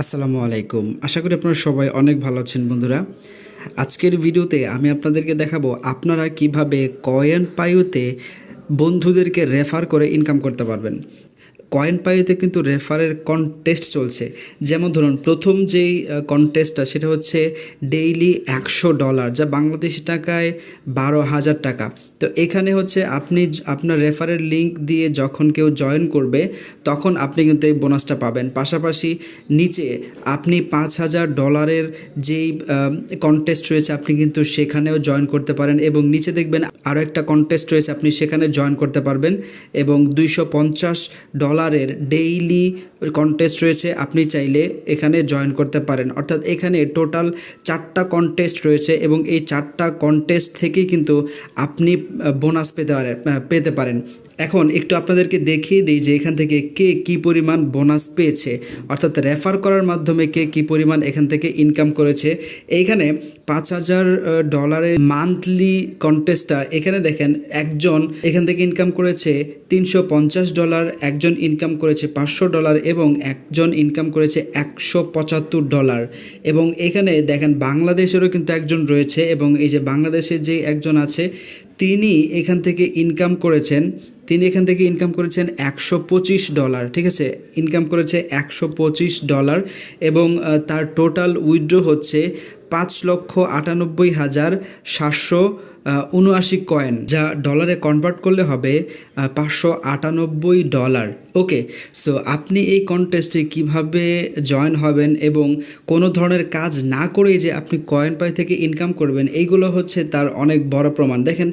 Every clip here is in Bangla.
আসসালামু আলাইকুম। আশা করি আপনারা সবাই অনেক ভালো আছেন বন্ধুরা। আজকের ভিডিওতে আমি আপনাদেরকে দেখাবো আপনারা কিভাবে কয়েন পাইওতে বন্ধুদেরকে রেফার করে ইনকাম করতে পারবেন। কয়েন পাইওতে কিন্তু রেফারের কন্টেস্ট চলছে। যেমন ধরুন প্রথম যেই কন্টেস্টটা সেটা হচ্ছে ডেইলি $100, যা বাংলাদেশি টাকায় 12,000 টাকা। তো এখানে হচ্ছে আপনি আপনার রেফারের লিঙ্ক দিয়ে যখন কেউ জয়েন করবে তখন আপনি কিন্তু এই বোনাসটা পাবেন। পাশাপাশি নিচে আপনি $5,000 যেই কন্টেস্ট রয়েছে আপনি কিন্তু সেখানেও জয়েন করতে পারেন, এবং নিচে দেখবেন আরও একটা কন্টেস্ট রয়েছে, আপনি সেখানে জয়েন করতে পারবেন। এবং $250 ডেইলি কন্টেস্ট রয়েছে, আপনি চাইলে এখানে জয়েন করতে পারেন। অর্থাৎ এখানে টোটাল 4টা কন্টেস্ট রয়েছে এবং এই 4টা কন্টেস্ট থেকেই কিন্তু আপনি বোনাস পেতে পারেন। এখন একটু আপনাদেরকে দেখিয়ে দিই যে এখান থেকে কে কী পরিমাণ বোনাস পেয়েছে, অর্থাৎ রেফার করার মাধ্যমে কে কী পরিমাণ এখান থেকে ইনকাম করেছে। এইখানে $5,000 মান্থলি কন্টেস্টটা এখানে দেখেন, একজন এখান থেকে ইনকাম করেছে $350, একজন ইনকাম করেছে $500 এবং একজন ইনকাম করেছে $175। এবং এখানে দেখেন বাংলাদেশেরও কিন্তু একজন রয়েছে, এবং এই যে বাংলাদেশের যে একজন আছে তিনি এখান থেকে ইনকাম করেছেন $125। ঠিক আছে, ইনকাম করেছে $125 এবং তার টোটাল উইথড্র হচ্ছে 5,98,779 কয়েন, যা ডলারে কনভার্ট করলে হবে $598। ওকে, সো আপনি এই কন্টেস্টে কিভাবে জয়েন হবেন এবং কোনো ধরনের কাজ না করেই যে আপনি কয়েন পাই থেকে ইনকাম করবেন, এইগুলো হচ্ছে তার অনেক বড় প্রমাণ। দেখেন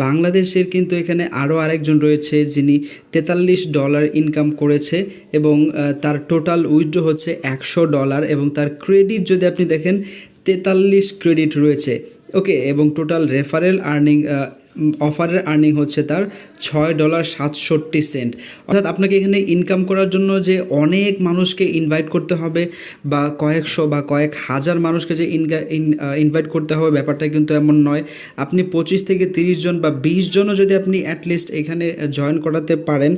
বাংলাদেশের কিন্তু এখানে আরও আরেকজন রয়েছে যিনি $43 ইনকাম করেছে এবং তার টোটাল উইথড্র হচ্ছে $100 এবং তার ক্রেডিট যদি আপনি দেখেন 43 ক্রেডিট রয়েছে। ওকে, এবং টোটাল রেফারেল অফারের আর্নিং হচ্ছে তার $6.67। অর্থাৎ আপনাকে এখানে ইনকাম করার জন্য যে অনেক মানুষকে ইনভাইট করতে হবে বা কয়েকশো বা কয়েক হাজার মানুষকে যে ইনভাইট করতে হবে, ব্যাপারটা কিন্তু এমন নয়। আপনি 25 থেকে 30 জন বা 20 জনও যদি আপনি অ্যাটলিস্ট এখানে জয়েন করাতে পারেন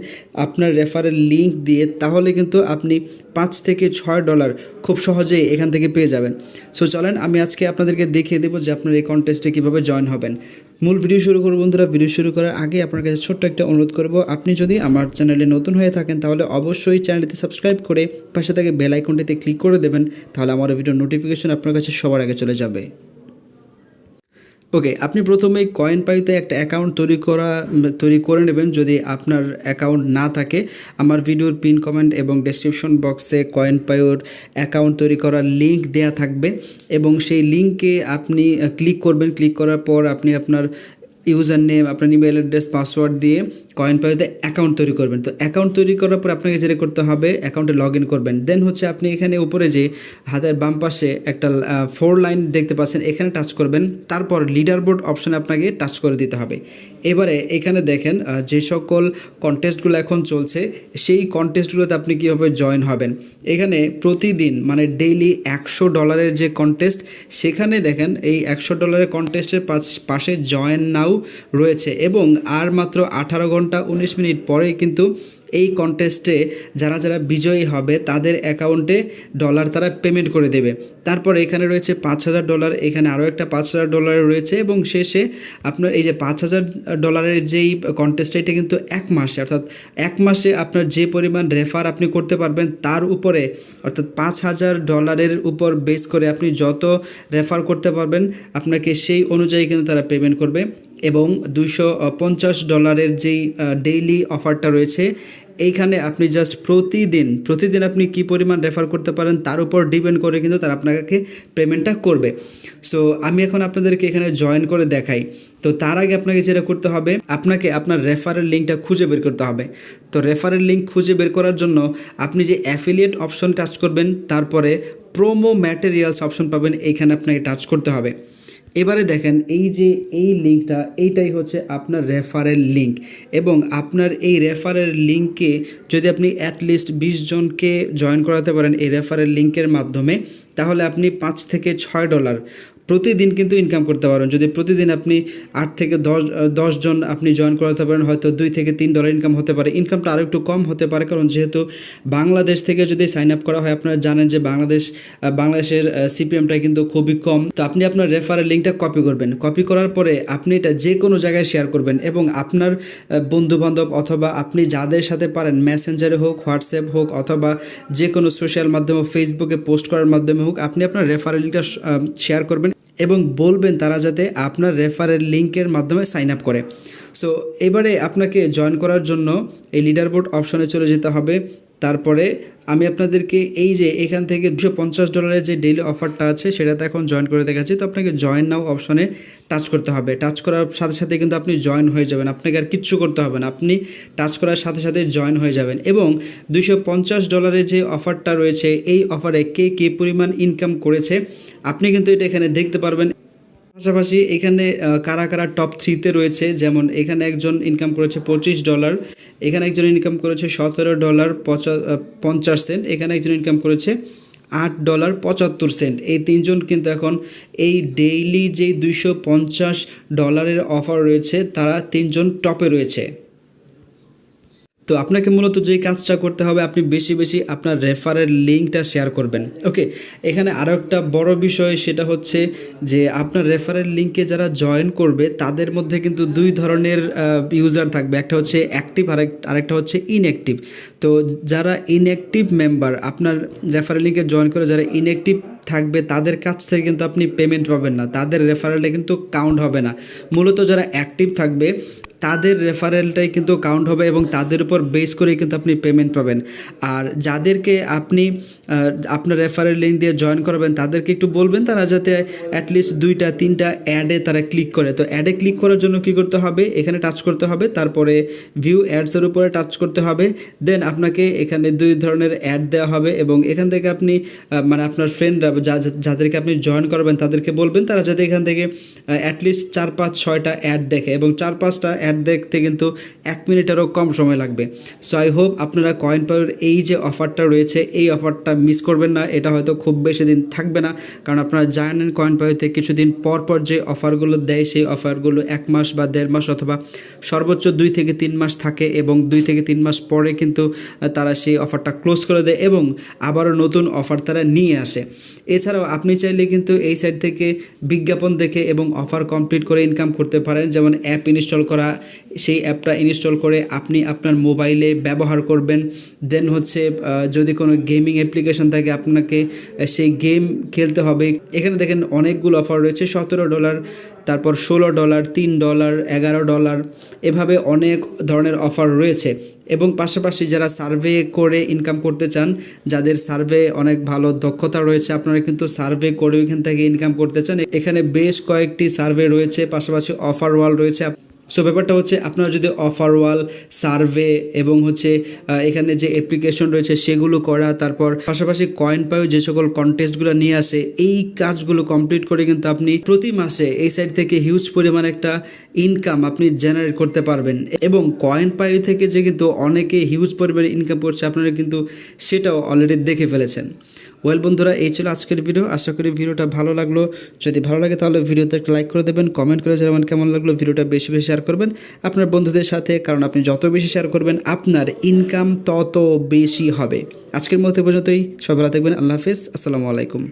আপনার রেফারেল লিঙ্ক দিয়ে, তাহলে কিন্তু আপনি $5 থেকে $6 খুব সহজেই এখান থেকে পেয়ে যাবেন। সো চলেন আমি আজকে আপনাদেরকে দেখিয়ে দেবো যে আপনার এই কন্টেস্টে কীভাবে জয়েন হবেন। মূল ভিডিও শুরু করব বন্ধুরা। ভিডিও শুরু করার আগে আপনার কাছে ছোট্ট একটা অনুরোধ করব, আপনি যদি আমার চ্যানেলে নতুন হয়ে থাকেন তাহলে অবশ্যই চ্যানেলটিতে সাবস্ক্রাইব করে পাশে থেকে বেল আইকনটিতে ক্লিক করে দেবেন, তাহলে আমার ভিডিওর নোটিফিকেশন আপনার কাছে সবার আগে চলে যাবে। ওকে, আপনি প্রথমে কয়েন পাইতে একটা অ্যাকাউন্ট তৈরি করে নেবেন। যদি আপনার অ্যাকাউন্ট না থাকে, আমার ভিডিওর পিন কমেন্ট এবং ডেসক্রিপশন বক্সে কয়েন পাইওর অ্যাকাউন্ট তৈরি করার লিঙ্ক দেয়া থাকবে এবং সেই লিঙ্কে আপনি ক্লিক করবেন। ক্লিক করার পর আপনি আপনার ইউজার নেম, আপনার ইমেল অ্যাড্রেস, পাসওয়ার্ড দিয়ে কয়েন পাইওতে অ্যাকাউন্ট তৈরি করবেন। তো অ্যাকাউন্ট তৈরি করার পর আপনাকে যেটা করতে হবে, অ্যাকাউন্টে লগ ইন করবেন। দেন হচ্ছে আপনি এখানে উপরে যে হাতের বাম পাশে একটা 4 লাইন দেখতে পাচ্ছেন, এখানে টাচ করবেন। তারপর লিডার বোর্ড অপশানে আপনাকে টাচ করে দিতে হবে। এবারে এখানে দেখেন যে সকল কন্টেস্টগুলো এখন চলছে সেই কন্টেস্টগুলোতে আপনি কীভাবে জয়েন হবেন। এখানে প্রতিদিন মানে ডেইলি $100 যে কন্টেস্ট, সেখানে দেখেন এই $100 কন্টেস্টের পাশে জয়েন নাও রয়েছে এবং আর মাত্র 18 ঘন্টা 19 মিনিট পরেই কিন্তু এই কন্টেস্টে যারা যারা বিজয়ী হবে তাদের অ্যাকাউন্টে ডলার তারা পেমেন্ট করে দেবে। তারপর এখানে রয়েছে $5,000, এখানে আরও একটা $5,000 রয়েছে এবং শেষে আপনার এই যে $5,000 যেই কন্টেস্ট, এটা কিন্তু 1 মাসে, অর্থাৎ 1 মাসে আপনার যে পরিমাণ রেফার আপনি করতে পারবেন তার উপরে, অর্থাৎ $5,000 উপর বেস করে আপনি যত রেফার করতে পারবেন আপনাকে সেই অনুযায়ী কিন্তু তারা পেমেন্ট করবে। এবং $250 যেই ডেইলি অফারটা রয়েছে, এইখানে আপনি জাস্ট প্রতিদিন আপনি কী পরিমাণ রেফার করতে পারেন তার উপর ডিপেন্ড করে কিন্তু তারা আপনাকে পেমেন্টটা করবে। সো আমি এখন আপনাদেরকে এখানে জয়েন করে দেখাই। তো তার আগে আপনাকে যেটা করতে হবে, আপনাকে আপনার রেফারেল লিঙ্কটা খুঁজে বের করতে হবে। তো রেফারেল লিঙ্ক খুঁজে বের করার জন্য আপনি যে অ্যাফিলিয়েট অপশন টাচ করবেন, তারপরে প্রোমো ম্যাটেরিয়ালস অপশন পাবেন, এইখানে আপনাকে টাচ করতে হবে। এবারে দেখেন এই যে এই লিঙ্কটা, এইটাই হচ্ছে আপনার রেফারেল লিঙ্ক এবং আপনার এই রেফারেল লিঙ্কে যদি আপনি অ্যাটলিস্ট 20 জনকে জয়েন করাতে পারেন এই রেফারেল লিঙ্কের মাধ্যমে, তাহলে আপনি $5 থেকে $6 প্রতিদিন কিন্তু ইনকাম করতে পারবেন। যদি প্রতিদিন আপনি 8 থেকে 10 জন আপনি জয়েন করাতে পারেন, হয়তো $2 থেকে $3 ইনকাম হতে পারে। ইনকামটা আরও একটু কম হতে পারে, কারণ যেহেতু বাংলাদেশ থেকে যদি সাইন আপ করা হয়, আপনারা জানেন যে বাংলাদেশের সিপিএমটা কিন্তু খুবই কম। তো আপনি আপনার রেফারেল লিঙ্কটা কপি করবেন, কপি করার পরে আপনি এটা যে কোনো জায়গায় শেয়ার করবেন এবং আপনার বন্ধুবান্ধব অথবা আপনি যাদের সাথে পারেন, মেসেঞ্জারে হোক, হোয়াটসঅ্যাপ হোক, অথবা যে কোনো সোশ্যাল মাধ্যমে ফেসবুকে পোস্ট করার মাধ্যমে হোক, আপনি আপনার রেফারেল লিঙ্কটা শেয়ার করবেন এবং বলবেন তারা যাতে আপনার রেফারেল লিঙ্কের মাধ্যমে সাইন আপ করে। সো এবারে আপনাকে জয়েন করার জন্য এই লিডার বোর্ড অপশনে চলে যেতে হবে। তারপরে আমি আপনাদেরকে এই যে এখান থেকে $250 যে ডেইলি অফারটা আছে সেটাতে এখন জয়েন করে দেখাচ্ছি। তো আপনাকে জয়েন নাও অপশনে টাচ করতে হবে। টাচ করার সাথে সাথে কিন্তু আপনি জয়েন হয়ে যাবেন, আপনাকে আর কিচ্ছু করতে হবে না, আপনি টাচ করার সাথে সাথে জয়েন হয়ে যাবেন। এবং $250 যে অফারটা রয়েছে, এই অফারে কে কী পরিমাণ ইনকাম করেছে আপনি কিন্তু এটা এখানে দেখতে পারবেন। পাশাপাশি এখানে কারা কারা টপ 3-তে রয়েছে, যেমন এখানে একজন ইনকাম করেছে $25, এখানে একজন ইনকাম করেছে $17.50, এখানে একজন ইনকাম করেছে $8.75। এই তিনজন কিন্তু এখন এই ডেইলি যেই $250 অফার রয়েছে তারা তিনজন টপে রয়েছে। তো আপনাকে মূলত যেই কাজটা করতে হবে, আপনি বেশি বেশি আপনার রেফারেল লিঙ্কটা শেয়ার করবেন। ওকে, এখানে আরও একটা বড় বিষয়, সেটা হচ্ছে যে আপনার রেফারেল লিঙ্কে যারা জয়েন করবে তাদের মধ্যে কিন্তু দুই ধরনের ইউজার থাকবে, একটা হচ্ছে অ্যাক্টিভ, আরেকটা হচ্ছে ইনঅ্যাক্টিভ। তো যারা ইনঅ্যাক্টিভ মেম্বার, আপনার রেফারেল লিঙ্কে জয়েন করে যারা ইনঅ্যাক্টিভ থাকবে তাদের কাছ থেকে কিন্তু আপনি পেমেন্ট পাবেন না, তাদের রেফারেলটা কিন্তু কাউন্ট হবে না। মূলত যারা অ্যাক্টিভ থাকবে তাদের রেফারেলটাই কিন্তু কাউন্ট হবে এবং তাদের উপর বেস করেই কিন্তু আপনি পেমেন্ট পাবেন। আর যাদেরকে আপনি আপনার রেফারেল লিঙ্ক দিয়ে জয়েন করবেন তাদেরকে একটু বলবেন তারা যাতে অ্যাটলিস্ট 2-3টা অ্যাডে তারা ক্লিক করে। তো অ্যাডে ক্লিক করার জন্য কী করতে হবে, এখানে টাচ করতে হবে, তারপরে ভিউ অ্যাডসের উপরে টাচ করতে হবে। দেন আপনাকে এখানে 2 ধরনের অ্যাড দেওয়া হবে এবং এখান থেকে আপনি মানে আপনার ফ্রেন্ডরা যাদেরকে আপনি জয়েন করবেন তাদেরকে বলবেন তারা যাতে এখান থেকে অ্যাটলিস্ট 4-5-6টা অ্যাড দেখে, এবং 4-5টা অ্যাড দেখতে কিন্তু 1 মিনিটেরও কম সময় লাগবে। সো আই হোপ আপনারা কয়েন পাওয়ার এই যে অফারটা রয়েছে এই অফারটা মিস করবেন না। এটা হয়তো খুব বেশি দিন থাকবে না, কারণ আপনারা জানেন কয়েন পাওয়ারতে কিছুদিন পর পর যে অফারগুলো দেয় সেই অফারগুলো 1 মাস বা 1.5 মাস অথবা সর্বোচ্চ 2 থেকে 3 মাস থাকে এবং 2 থেকে 3 মাস পরে কিন্তু তারা সেই অফারটা ক্লোজ করে দেয় এবং আবারও নতুন অফার তারা নিয়ে আসে। এছাড়াও আপনি চাইলে কিন্তু এই সাইট থেকে বিজ্ঞাপন দেখে এবং অফার কমপ্লিট করে ইনকাম করতে পারেন, যেমন অ্যাপ ইনস্টল করা, সেই অ্যাপটা ইনস্টল করে আপনি আপনার মোবাইলে ব্যবহার করবেন। দেন হচ্ছে যদি কোনো গেমিং অ্যাপ্লিকেশন থাকে আপনাকে সেই গেম খেলতে হবে। এখানে দেখেন অনেকগুলো অফার রয়েছে, $17, তারপর $16, $3, $11, এভাবে অনেক ধরনের অফার রয়েছে। এবং পাশাপাশি যারা সার্ভে করে ইনকাম করতে চান, যাদের সার্ভে অনেক ভালো দক্ষতা রয়েছে, আপনারা কিন্তু সার্ভে করে এখান থেকে ইনকাম করতে চান, এখানে বেশ কয়েকটি সার্ভে রয়েছে, পাশাপাশি অফার ওয়াল রয়েছে। সো ব্যাপারটা হচ্ছে আপনারা যদি অফার ওয়াল, সার্ভে এবং হচ্ছে এখানে যে অ্যাপ্লিকেশন রয়েছে সেগুলো করা, তারপর পাশাপাশি কয়েন পাও যে সকল কন্টেস্টগুলো নিয়ে আসে, এই কাজগুলো কমপ্লিট করে কিন্তু আপনি প্রতি মাসে এই সাইট থেকে হিউজ পরিমাণ একটা ইনকাম আপনি জেনারেট করতে পারবেন। এবং কয়েন পাই থেকে যে কিন্তু অনেকে হিউজ পরিমাণে ইনকাম করছে আপনারা কিন্তু সেটাও অলরেডি দেখে ফেলেছেন। ওয়েল বন্ধুরা, এই ছিল আজকের ভিডিও। আশা করি ভিডিওটা ভালো লাগলো। যদি ভালো লাগে তাহলে ভিডিওতে একটা লাইক করে দেবেন, কমেন্ট করে জানাবেন কেমন লাগলো। ভিডিওটা বেশি বেশি শেয়ার করবেন আপনার বন্ধুদের সাথে, কারণ আপনি যত বেশি শেয়ার করবেন আপনার ইনকাম তত বেশি হবে। আজকের মতো পর্যন্তই, সবাই ভালো থাকবেন। আল্লাহ হাফেজ, আসসালামু আলাইকুম।